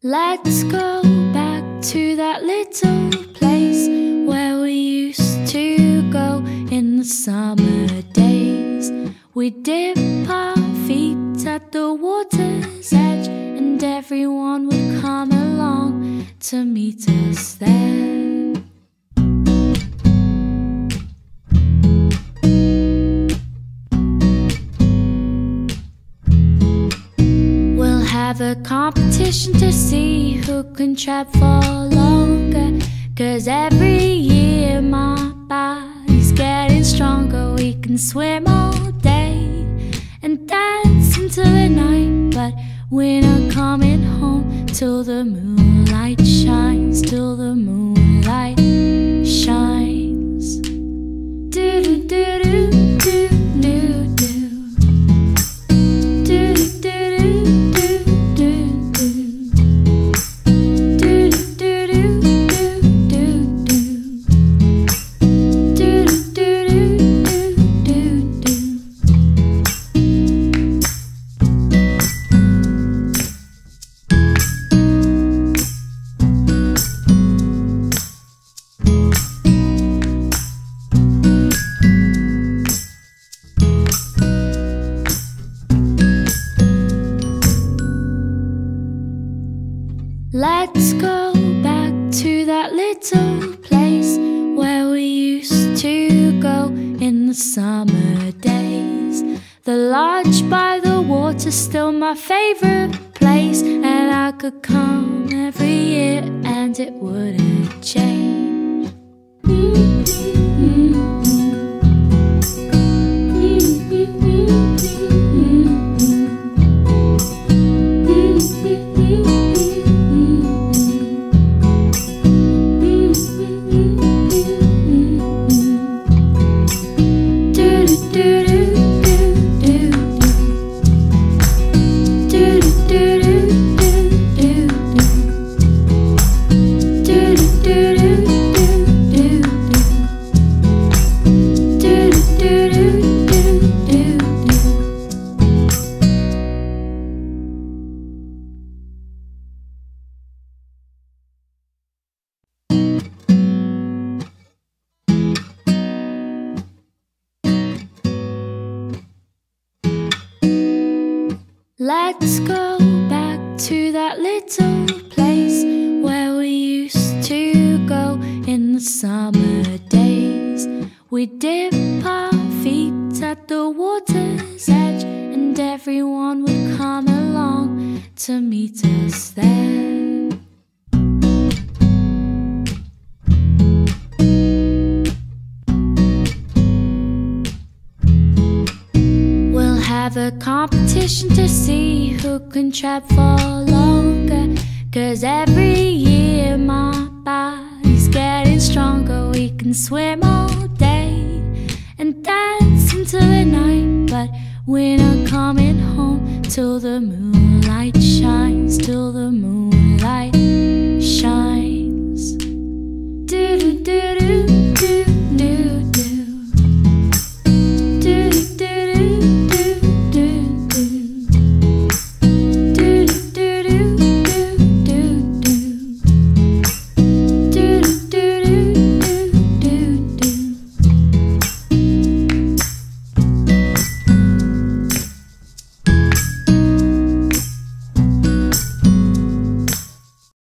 Let's go back to that little place where we used to go in the summer days. We dip our feet at the water's edge, and everyone would come along to meet us there. We'll have a competition to see who can trap for longer, 'cause every year my body's getting stronger. We can swim all day and dance into the night, but we're not coming home till the moonlight shines, till the moonlight shines. Do do do do do do do. Do do do do do do. Do do do do do do. Do do do do do. Let's go back to that little place where we used to go in the summer days. The lodge by the water's still my favorite place, and I could come every year and it wouldn't change. Let's go back to that little place where we used to go in the summer days. We dip our feet at the water's edge, and everyone would come along to meet us there. We'll have a competition to see who can trap for longer, 'cause every year my body's getting stronger. We can swim all day and dance into the night, but we're not coming home till the moonlight shines, till the moonlight